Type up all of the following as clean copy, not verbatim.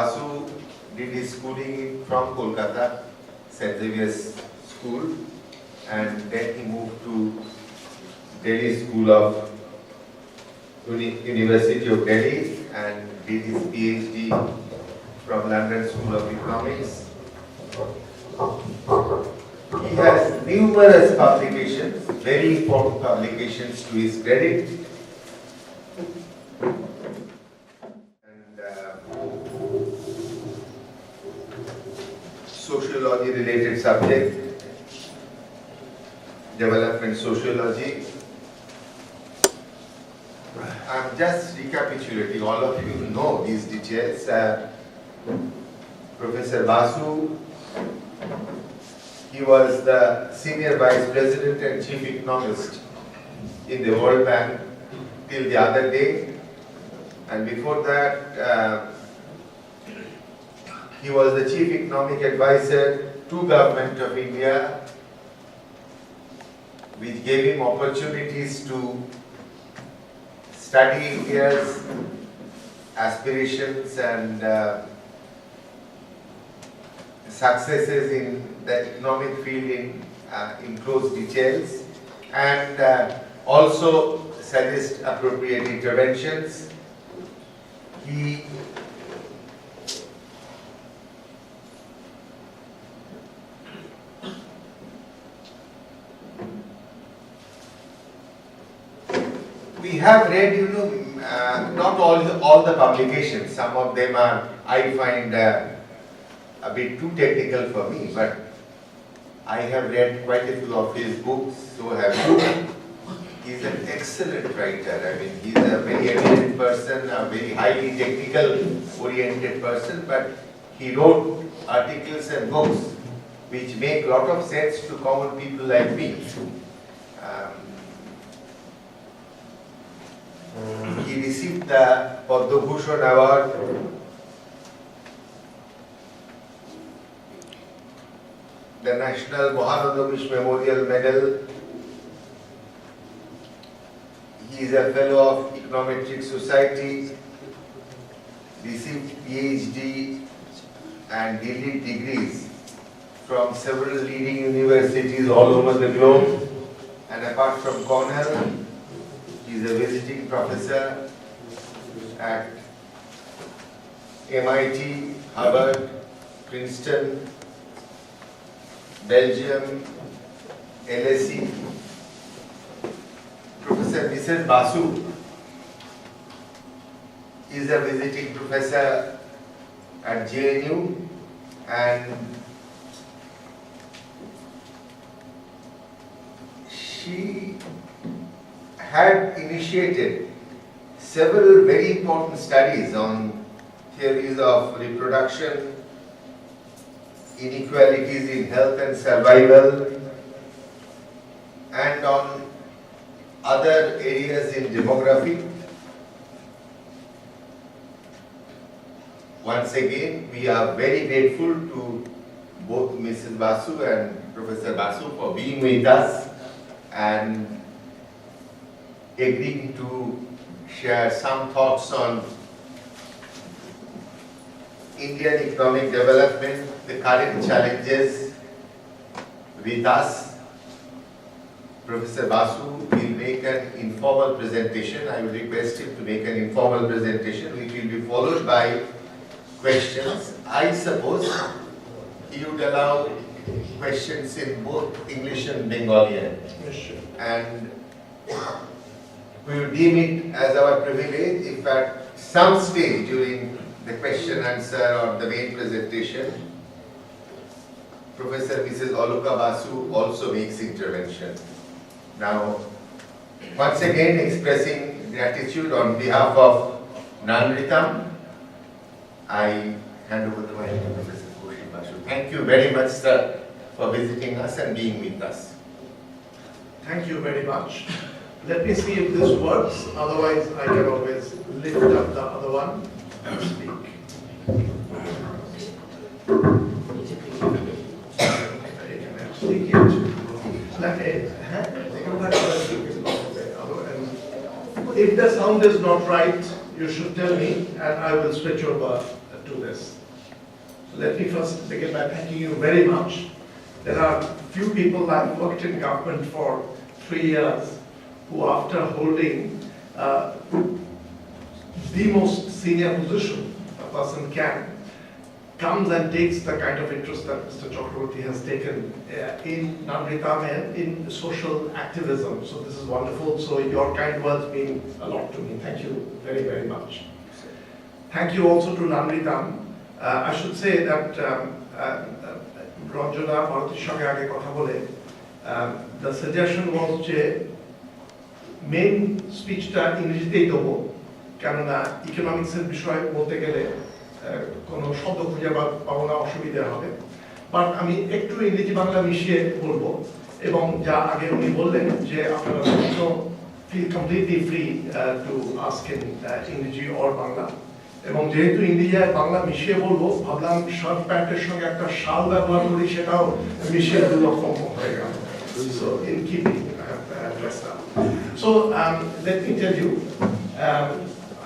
Basu did his schooling from Kolkata, St. Xavier's School, and then he moved to Delhi School of University of Delhi and did his PhD from London School of Economics. He has numerous publications, very important publications to his credit. And sociology related subject, development sociology. I'm just recapitulating, all of you know these details. Professor Basu, he was the Senior Vice President and Chief Economist in the World Bank till the other day. And before that, he was the Chief Economic Advisor to Government of India, which gave him opportunities to study India's aspirations and successes in the economic field in close details, and also suggest appropriate interventions. We have read, not all the publications. Some of them are, I find, a bit too technical for me, but I have read quite a few of his books, so have you. He's an excellent writer. I mean, he's a very eminent person, a very highly technical oriented person, but he wrote articles and books which make a lot of sense to common people like me. He received the Padma Bhushan Award, the National Mahanadavish Memorial Medal. He is a fellow of Econometric Society, received PhD and DLiD degrees from several leading universities all over the globe. And apart from Cornell, he is a visiting professor at MIT, Harvard, Princeton, Belgium, LSE. Professor Mrs. Basu is a visiting professor at JNU, and she had initiated several very important studies on theories of reproduction, inequalities in health and survival, and on other areas in demography. Once again, we are very grateful to both Mrs. Basu and Professor Basu for being with us and agreeing to share some thoughts on Indian economic development, the current challenges with us. Professor Basu will make an informal presentation. I will request him to make an informal presentation, which will be followed by questions. I suppose he would allow questions in both English and Bengali. And we will deem it as our privilege if at some stage during the question answer or the main presentation, Professor Mrs. Aluka Basu also makes intervention. Now, once again expressing gratitude on behalf of Nanritam, I hand over the mic to Professor Kaushik Basu. Thank you very much, sir, for visiting us and being with us. Thank you very much. Let me see if this works. Otherwise, I can always lift up the other one and speak. If the sound is not right, you should tell me and I will switch over to to this. So let me first begin by thanking you very much. There are few people I've worked in government for 3 years who, after holding the most senior position a person can, comes and takes the kind of interest that Mr. Chakraborty has taken in Nanritam and in social activism. So this is wonderful. So your kind words mean a lot to me. Thank you very, very much. Thank you also to Nanritam. I should say that Ranjana Bharati's সঙ্গে আগে কথা বলে the suggestion was যে main speechটা ইংরেজিতেই দেবো, কেননা ইকোনমিক্সের বিষয়ে বলতে গেলে কোনো শব্দ খুঁজে পাবো না, অসুবিধা হবে। বাট আমি একটু ইংরেজি বাংলা মিশিয়ে বলবো, এবং যা আগে উনি বললেন যে আপনারা feel completely free to ask in ইংরেজি or বাংলা। এবং যেহেতু ইংরেজি আর বাংলা মিশিয়ে বলবো, ভাবলাম শার্ট প্যান্টের সঙ্গে একটা শাল ব্যবহার করি, সেটাও মিশিয়ে দুরকম হয়ে গেল। So in keeping, I have dressed up. So let me tell you,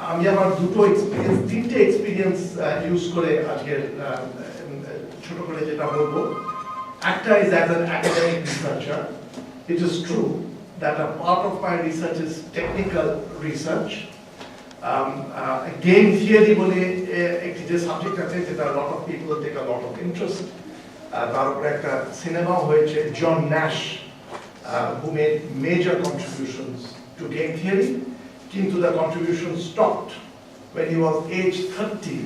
আমি আমার তিনটে এক্সপিরিয়েন্স ইউজ করে আজকের ছোট করে যেটা বলবো। একটা is as an academic researcher. It is true that a part of my research is technical research. Game theory বলে একটি যে সাবজেক্ট আছে, যেটা a lot of people take a lot of interest. তার উপরে একটা সিনেমা হয়েছে, জন Nash who made major contributions to game theory. কিন্তু the contribution stopped when he was age 30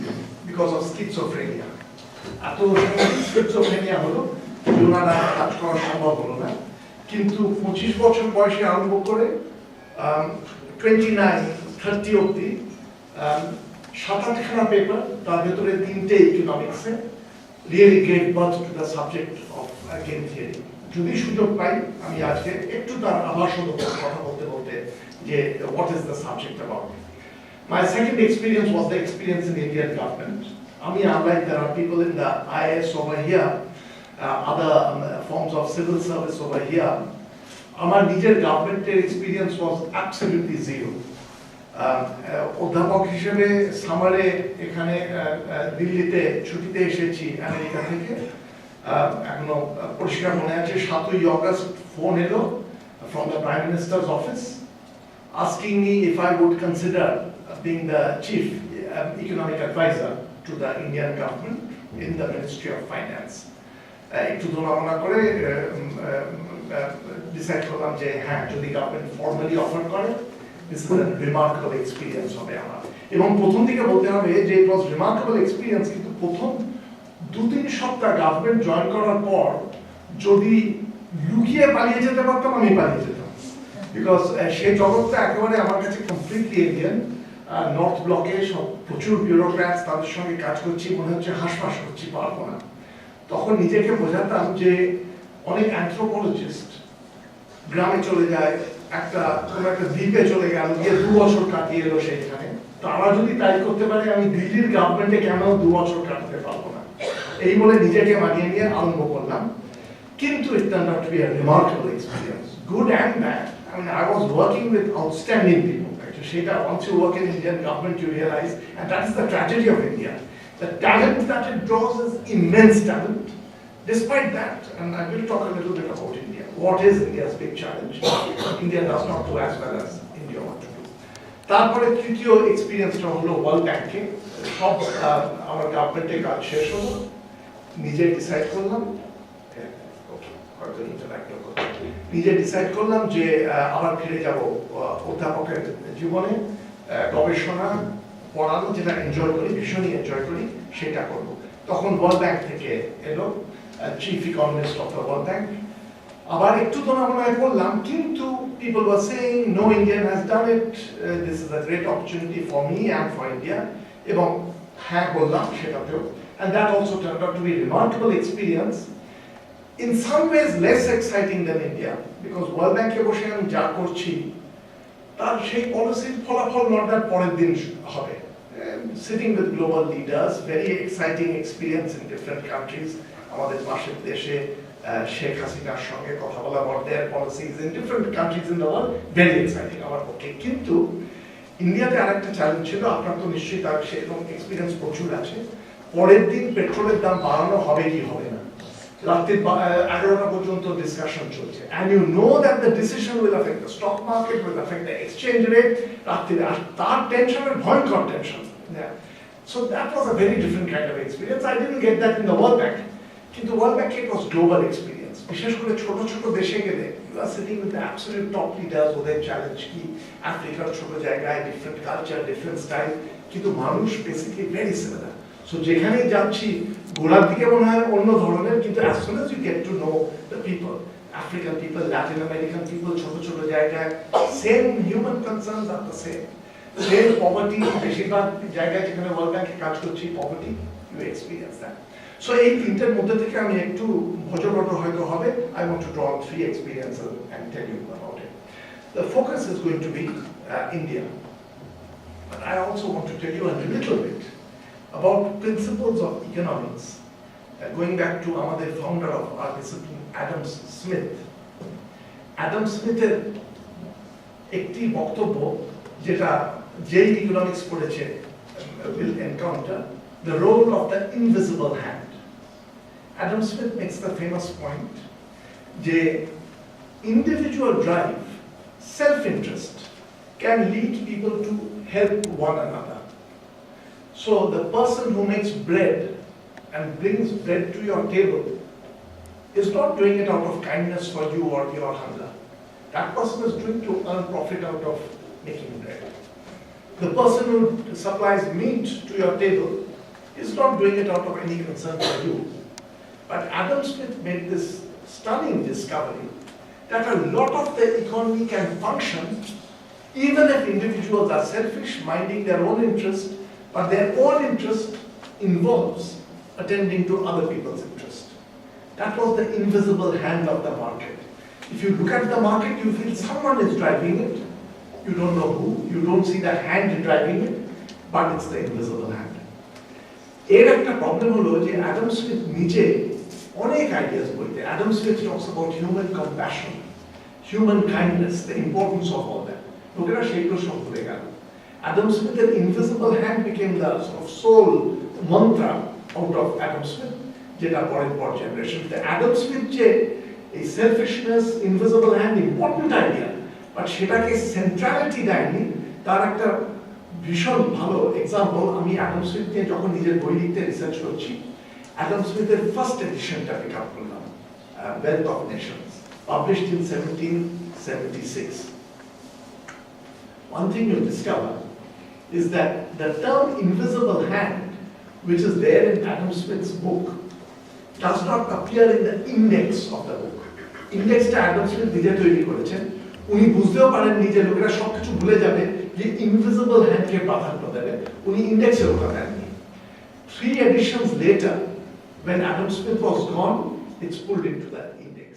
because of schizophrenia. এত schizophrenia হলো ওনারা কাজ করা সম্ভব হলো না। কিন্তু 25 বছর বয়সে আরম্ভ করে 29-30 অবধি 7-8খানা পেপার, তার ভেতরে 3টে ইকোনমিক্সে, really gave birth to the subject of game theory. যদি সুযোগ পাই আমি আজকে একটু তার আভাস কথা বলতে যে what is the subject about. My second experience was the experience in Indian government. Unlike there are people in the IAS over here, other forms of civil service over here, আমার নিজের গভর্নমেন্টের এক্সপিরিয়েন্স was absolutely zero. অধ্যাপক হিসেবে সামারে এখানে দিল্লিতে ছুটিতে এসেছি America থেকে। এখনো পরিষ্কার মনে আছে, 7ই অগস্ট ফোন এলো from the Prime Minister's office asking me if I would consider being the chief economic advisor to the Indian government in the Ministry of Finance. একটু দোলামনা করে ডিসাইড করলাম যে হ্যাঁ, যদি গভর্নমেন্ট ফর্মালি অফার করে, this is a remarkable experience হবে আমার। এবং প্রথম দিকে বলতে হবে যে it was remarkable experience, কিন্তু প্রথম 2-3 সপ্তাহ গভর্নমেন্ট জয়েন করার পর যদি লুকিয়ে পালিয়ে যেতে পারতাম, আমি পালিয়ে যেতাম। বিকজ সেই জগৎটা একেবারে আমার কাছে কমপ্লিটলি এলিয়েন। নর্থ ব্লকে সব প্রচুর বিউরোক্র্যাটস, তাদের সঙ্গে কাজ করছি, মনে হচ্ছে হাঁসফাঁস করছি, পারবো না। তখন নিজেকে বোঝাতাম যে অনেক অ্যানথ্রোপোলজিস্ট গ্রামে চলে যায়, কোনো একটা দ্বীপে চলে গেল, গিয়ে 2 বছর কাটিয়ে এলো সেইখানে। তারা যদি তাই করতে পারে, আমি দিল্লির গভর্নমেন্টে কেন 2 বছর কাটাতে পারবো না? এই বলে নিজেকে মানিয়ে নিয়ে আরম্ভ করলাম। কিন্তু it turned out to be a remarkable experience, good and bad. I mean, I was working with outstanding people. Actually, once you work in Indian government, you realize, and that's the tragedy of India. The talent that it draws is immense talent. Despite that, and I will talk a little bit about India. What is India's big challenge? India does not do as well as India ought to do. তারপরে তৃতীয় এক্সপিরিয়েন্সটা হলো world ব্যাংকে। সব আমার গভর্নমেন্টে কাজ শেষ হলো, নিজে ডিসাইড করলাম যে আবার ফিরে যাব অধ্যাপকের জীবনে, গবেষণা পড়ানো, যেটা এনজয় করি, ভীষণই এনজয় করি, সেটা করব। তখন ওয়ার্ল্ড ব্যাংক থেকে এলো chief economist of the world bank. আবার একটু তো নামনায় করলাম, কিন্তু people were saying no Indian has done it, this is a great opportunity for me and for India, এবং হ্যাঁ বললাম সেটাতেও, and that also turned out to be a remarkable experience. In some ways less exciting than India, because World Bank এ বসে আমি যা করছি তার সেই পলিসির ফলাফল not that পরের দিন হবে। Sitting with global leaders, very exciting experience in different countries. আমাদের পাশের দেশে শেখ হাসিনার সঙ্গে কথা বলা, about their policies in different countries in the world, very exciting আমার পক্ষে। কিন্তু ইন্ডিয়াতে আরেকটা চ্যালেঞ্জ ছিল, আপনার তো নিশ্চয়ই তার সেরকম এক্সপিরিয়েন্স প্রচুর আছে। পরের দিন পেট্রোলের দাম বাড়ানো হবে কি হবে না, রাত্রি 11টা পর্যন্ত ডিসকাশন চলছে, and you know that the decision will affect the stock market, will affect the exchange rate, রাত্রিরে আর তার টেনশনের ভয়ঙ্কর tension. So that was a very different kind of experience. I didn't get that in the World Bank. কিন্তু World Bank it was global experience. বিশেষ করে ছোট ছোট দেশে গেলে you are sitting with the absolute top leaders, ওদের challenge কি, আফ্রিকার ছোট জায়গায় ডিফারেন্ট কালচার, ডিফারেন্ট স্টাইল, কিন্তু মানুষ বেসিক্যালি ভেরি সিমিলার। সো যেখানেই যাচ্ছি গোড়ার দিকে মনে হয় অন্য ধরনের, কিন্তু as soon as you get to know the people, African people, Latin American people, ছোট ছোট জায়গায় same human concerns are the same. Same poverty, বেশিরভাগ জায়গায় যেখানে ওয়ার্ল্ড ব্যাংকে কাজ করছি poverty, you experience that. So এই তিনটার মধ্যে থেকে আমি একটু ভজবট হয়তো হবে, I want to draw 3 experiences and tell you about it. The focus is going to be India, but I also want to tell you a little bit about principles of economics, going back to আমাদের founder of our discipline, Adam Smith. Adam Smith-এর একটি বক্তব্য যেটা যেই economics পড়েছে will encounter, the role of the invisible hand. Adam Smith makes the famous point যে individual drive, self-interest can lead people to help one another. So the person who makes bread and brings bread to your table is not doing it out of kindness for you or your hunger. That person is doing to earn profit out of making bread. The person who supplies meat to your table is not doing it out of any concern for you. But Adam Smith made this stunning discovery that a lot of the economy can function even if individuals are selfish, minding their own interest, but their own interest involves attending to other people's interest. That was the invisible hand of the market. If you look at the market, you feel someone is driving it. You don't know who, you don't see the hand driving it, but it's the invisible hand. এর একটা problem হলো যে Adam Smith নিজে অনেক ideas বইতে, Adam Smith talks about human compassion, human kindness, the importance of all that. লোকেরা সেইগুলো সব ভুলে গেল। অ্যাডাম স্মিথের invisible hand became the sole mantra out of Adam Smith, যেটা পরের পর জেনারেশন। অ্যাডাম স্মিথ যে এই selfishness, invisible hand important idea, but সেটাকে সেন্ট্রালিটি দেয়নি। তার একটা ভীষণ ভালো এক্সাম্পল আমি অ্যাডাম স্মিথ নিয়ে যখন নিজের বই লিখতে রিসার্চ করছি, অ্যাডাম স্মিথের ফার্স্ট এডিশনটা পিক আপ করলাম, wealth of Nations, published in 1776. One thing you'll discover is that the term invisible hand, which is there in Adam Smith's book, does not appear in the index of the book. Indexটা Adam Smith নিজে তৈরি করেছেন। উনি বুঝতেও পারেননি যে লোকেরা সবকিছু ভুলে যাবে, যে ইনভিজিবল হ্যান্ডকে প্রাধান্য দেবে। উনি ইন্ডেক্সে ওটা দেননি। 3 editions later, when Adam Smith was gone, it's pulled into the index.